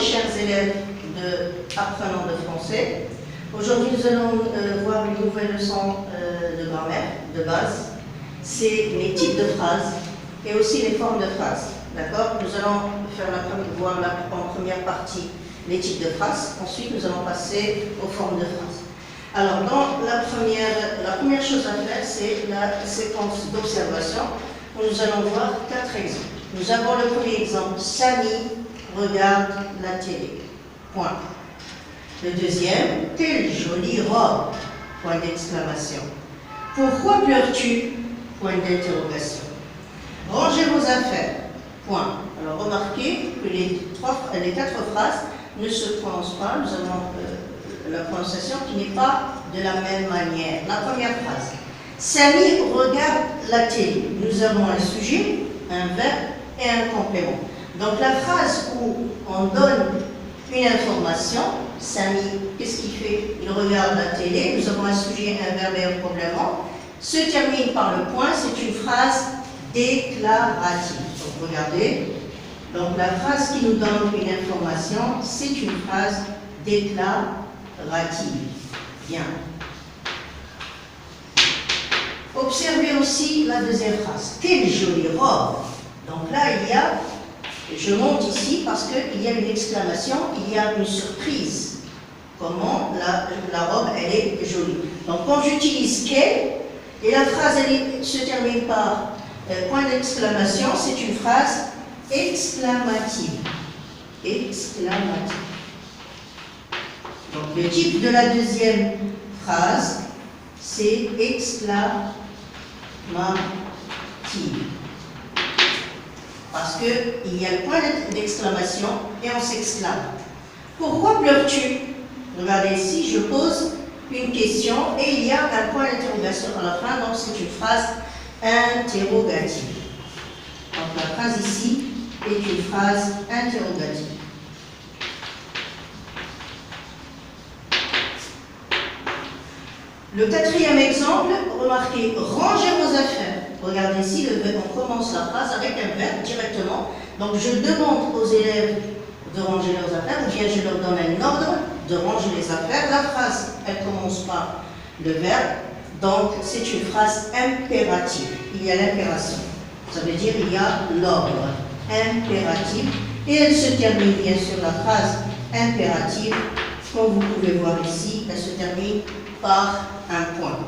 chers élèves apprenants de français. Aujourd'hui, nous allons voir une nouvelle leçon de grammaire de base. C'est les types de phrases et aussi les formes de phrases. D'accord? Nous allons voir en première partie les types de phrases. Ensuite, nous allons passer aux formes de phrases. Alors, dans la première chose à faire, c'est la séquence d'observation où nous allons voir 4 exemples. Nous avons le premier exemple, Samy regarde la télé. Point. Le deuxième, quelle jolie robe. Point d'exclamation. Pourquoi pleures-tu? Point d'interrogation. Rangez vos affaires. Point. Alors remarquez que les 4 phrases ne se prononcent pas. Nous avons la prononciation qui n'est pas de la même manière. La première phrase. Samy regarde la télé. Nous avons un sujet, un verbe et un complément. Donc la phrase où on donne une information, Samy, qu'est-ce qu'il fait? Il regarde la télé. Nous avons un sujet, un verbe et un complément. Se termine par le point. C'est une phrase déclarative. Donc regardez. Donc la phrase qui nous donne une information, c'est une phrase déclarative. Bien. Observez aussi la deuxième phrase. Quelle jolie robe. Donc là, je monte ici parce qu'il y a une exclamation, il y a une surprise. Comment la robe, elle est jolie. Donc quand j'utilise quelle, et la phrase se termine par point d'exclamation, c'est une phrase exclamative. Exclamative. Donc le type de la deuxième phrase, c'est exclamative. Parce qu'il y a le point d'exclamation et on s'exclame. Pourquoi pleures-tu? Regardez ici, je pose une question et il y a un point d'interrogation à la fin, donc c'est une phrase interrogative. Donc la phrase ici est une phrase interrogative. Le quatrième exemple, remarquez, rangez vos affaires. Regardez ici, on commence la phrase avec un verbe directement. Donc je demande aux élèves de ranger leurs affaires, ou bien je leur donne un ordre de ranger les affaires. La phrase, elle commence par le verbe, donc c'est une phrase impérative. Il y a l'impération. Ça veut dire il y a l'ordre impératif. Et elle se termine bien sûr, la phrase impérative, comme vous pouvez voir ici, elle se termine par un point.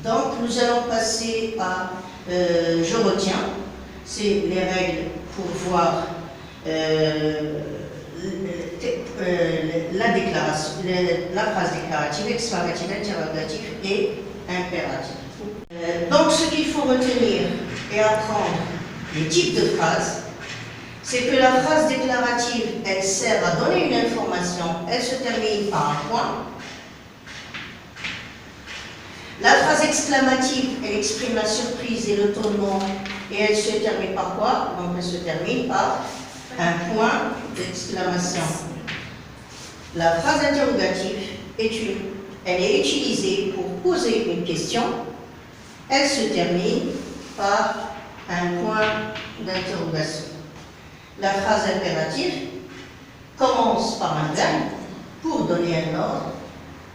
Donc nous allons passer à je retiens, c'est les règles pour voir la déclaration, la phrase déclarative, exclamative, interrogative et impérative. Donc ce qu'il faut retenir et apprendre les types de phrases, c'est que la phrase déclarative, elle sert à donner une information, elle se termine par un point. La phrase exclamative, elle exprime la surprise et l'étonnement et elle se termine par quoi? Donc elle se termine par un point d'exclamation. La phrase interrogative, elle est utilisée pour poser une question. Elle se termine par un point d'interrogation. La phrase impérative commence par un verbe pour donner un ordre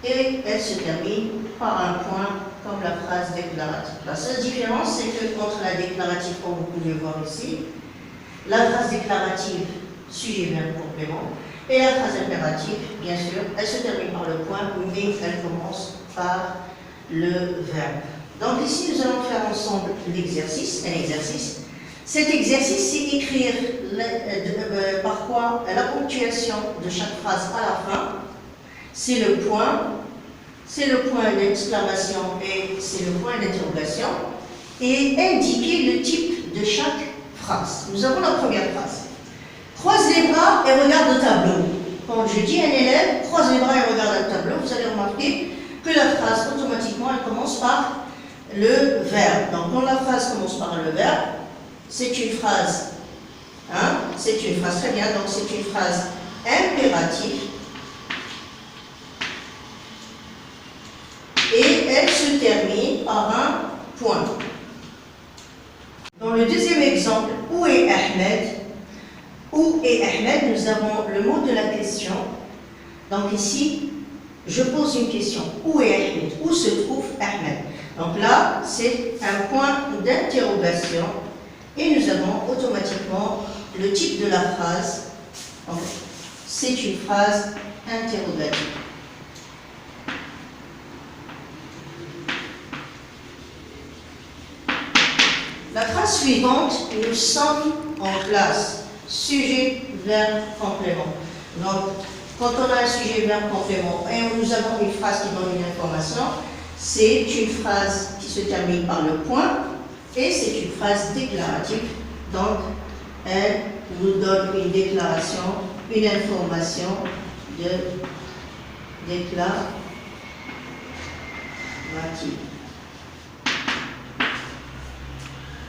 et elle se termine par un point comme la phrase déclarative. La seule différence, c'est que entre la déclarative, comme vous pouvez voir ici, la phrase déclarative, sujet, verbe, complément, et la phrase impérative, bien sûr, elle se termine par le point, mais elle commence par le verbe. Donc ici, nous allons faire ensemble l'exercice, un exercice. Cet exercice, c'est écrire par quoi la ponctuation de chaque phrase à la fin. C'est le point d'exclamation et c'est le point d'interrogation, et indiquer le type de chaque phrase. Nous avons la première phrase. Croise les bras et regarde le tableau. Quand je dis à un élève, croise les bras et regarde le tableau, vous allez remarquer que la phrase, automatiquement, elle commence par le verbe. Donc, quand la phrase commence par le verbe, c'est une phrase, c'est une phrase, très bien, donc c'est une phrase impérative. Et elle se termine par un point. Dans le deuxième exemple, où est Ahmed? Où est Ahmed? Nous avons le mot de la question. Donc ici, je pose une question. Où est Ahmed? Où se trouve Ahmed? Donc là, c'est un point d'interrogation et nous avons automatiquement le type de la phrase. C'est une phrase interrogative. La phrase suivante, nous sommes en classe. Sujet, verbe, complément. Donc, quand on a un sujet, verbe, complément et nous avons une phrase qui donne une information, c'est une phrase qui se termine par le point et c'est une phrase déclarative. Donc, elle nous donne une déclaration, une information de déclarative.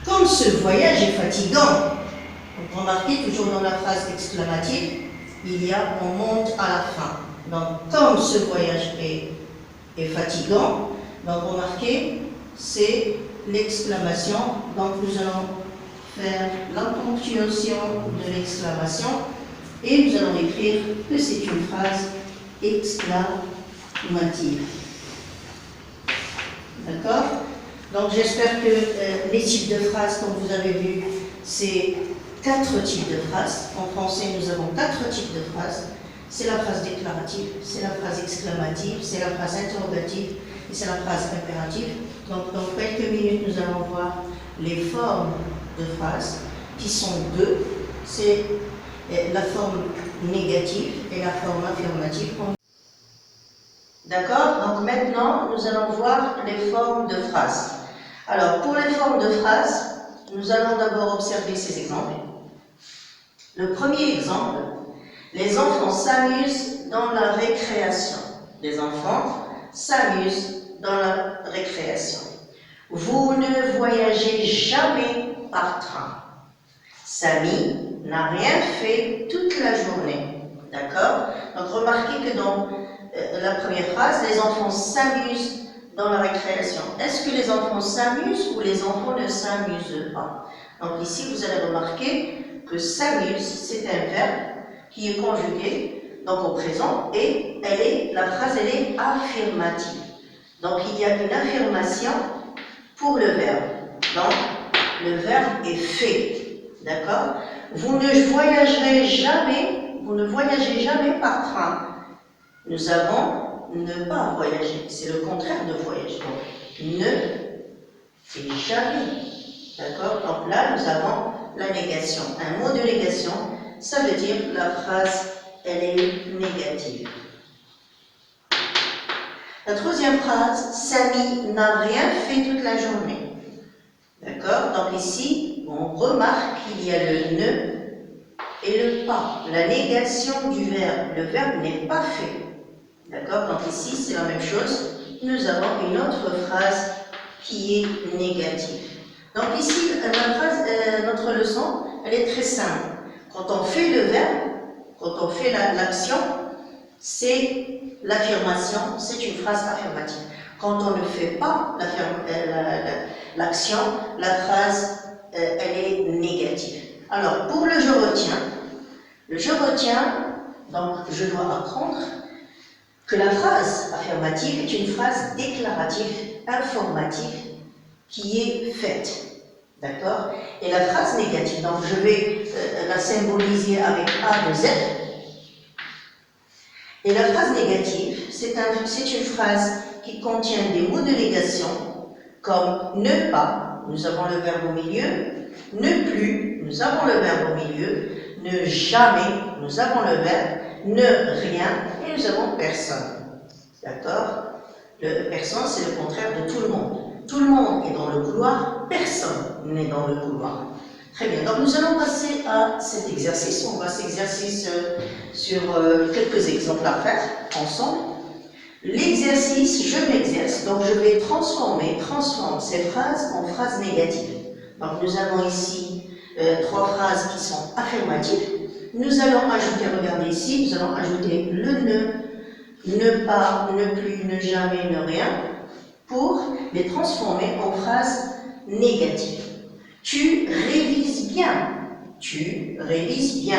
Comme ce voyage est fatigant, donc remarquez toujours dans la phrase exclamative, il y a on monte à la fin. Donc, comme ce voyage est fatigant, donc remarquez, c'est l'exclamation. Donc, nous allons faire la ponctuation de l'exclamation et nous allons écrire que c'est une phrase exclamative. D'accord? Donc, j'espère que les types de phrases, comme vous avez vu, c'est 4 types de phrases. En français, nous avons 4 types de phrases. C'est la phrase déclarative, c'est la phrase exclamative, c'est la phrase interrogative et c'est la phrase impérative. Donc, dans quelques minutes, nous allons voir les formes de phrases qui sont 2. C'est la forme négative et la forme affirmative. D'accord? Donc, maintenant, nous allons voir les formes de phrases. Alors, pour les formes de phrases, nous allons d'abord observer ces exemples. Le premier exemple, les enfants s'amusent dans la récréation. Les enfants s'amusent dans la récréation. Vous ne voyagez jamais par train. Samy n'a rien fait toute la journée. D'accord? Donc, remarquez que dans la première phrase, les enfants s'amusent dans la récréation. Est-ce que les enfants s'amusent ou les enfants ne s'amusent pas? Donc ici, vous allez remarquer que s'amuse, c'est un verbe qui est conjugué donc au présent et la phrase elle est affirmative. Donc il y a une affirmation pour le verbe. Donc le verbe est fait. D'accord? Vous ne voyagez jamais par train. Nous avons ne pas voyager, c'est le contraire de voyager. Donc, ne et jamais. D'accord? Donc là, nous avons la négation. Un mot de négation, ça veut dire la phrase, elle est négative. La troisième phrase, Samy n'a rien fait toute la journée. D'accord? Donc ici, on remarque qu'il y a le ne et le pas. La négation du verbe. Le verbe n'est pas fait. D'accord? Donc ici, c'est la même chose. Nous avons une autre phrase qui est négative. Donc ici, notre leçon, elle est très simple. Quand on fait le verbe, quand on fait l'action, c'est l'affirmation, c'est une phrase affirmative. Quand on ne fait pas l'action, la phrase, elle est négative. Alors, pour le je retiens, donc je dois apprendre que la phrase affirmative est une phrase déclarative, informative, qui est faite. D'accord? Et la phrase négative, donc je vais la symboliser avec A de Z. Et la phrase négative, c'est une phrase qui contient des mots de négation, comme ne pas, nous avons le verbe au milieu, ne plus, nous avons le verbe au milieu, ne jamais, nous avons le verbe, ne rien, et nous avons personne. D'accord? Le personne, c'est le contraire de tout le monde. Tout le monde est dans le couloir, personne n'est dans le couloir. Très bien, donc nous allons passer à cet exercice. On va s'exercer sur quelques exemples à faire ensemble. L'exercice, je m'exerce, donc je vais transforme ces phrases en phrases négatives. Donc nous avons ici 3 phrases qui sont affirmatives. Nous allons ajouter, regardez ici, nous allons ajouter le ne pas, ne plus, ne jamais, ne rien, pour les transformer en phrases négatives. Tu révises bien. tu révises bien.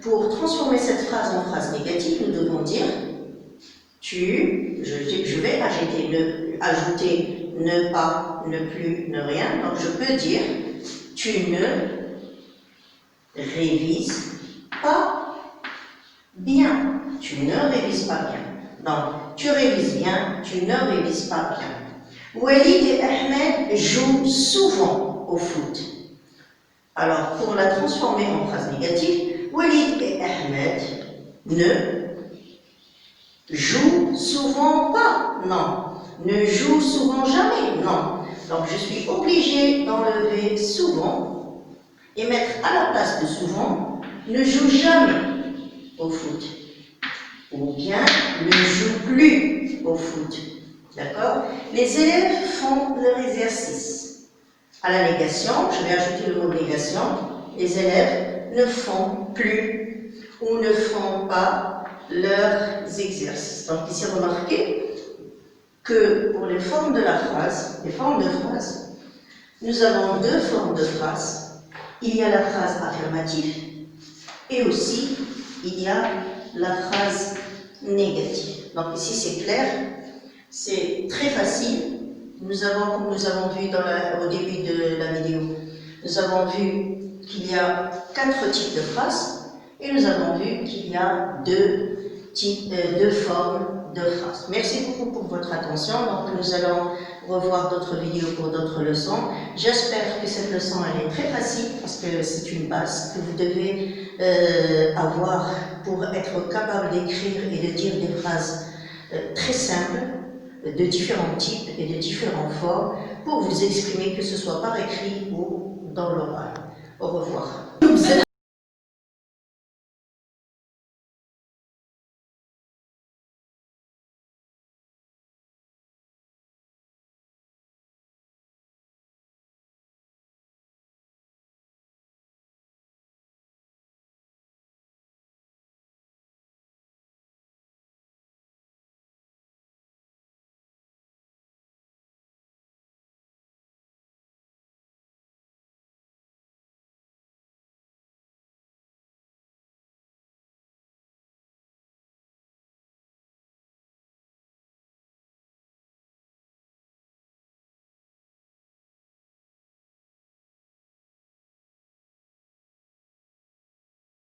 Pour transformer cette phrase en phrase négative, nous devons dire je vais ajouter ne pas, ne plus, ne rien. Donc je peux dire tu ne révises pas bien. Tu ne révises pas bien. Donc tu révises bien, tu ne révises pas bien. Walid et Ahmed jouent souvent au foot. Alors pour la transformer en phrase négative, Walid et Ahmed ne jouent souvent pas, non. Ne jouent souvent jamais, non. Donc je suis obligée d'enlever souvent et mettre à la place de souvent ne joue jamais au foot. Ou bien ne joue plus au foot. D'accord? Les élèves font leur exercice. À la négation, je vais ajouter le mot négation, les élèves ne font plus ou ne font pas leurs exercices. Donc ici, remarquez que pour les formes de la phrase, nous avons deux formes de phrases. Il y a la phrase affirmative et aussi il y a la phrase négative. Donc ici c'est clair, c'est très facile. Comme nous avons vu au début de la vidéo, nous avons vu qu'il y a 4 types de phrases et nous avons vu qu'il y a deux formes de phrases. Merci beaucoup pour votre attention. Donc nous allons revoir d'autres vidéos pour d'autres leçons. J'espère que cette leçon elle est très facile parce que c'est une base que vous devez avoir pour être capable d'écrire et de dire des phrases très simples, de différents types et de différentes formes pour vous exprimer, que ce soit par écrit ou dans l'oral. Au revoir.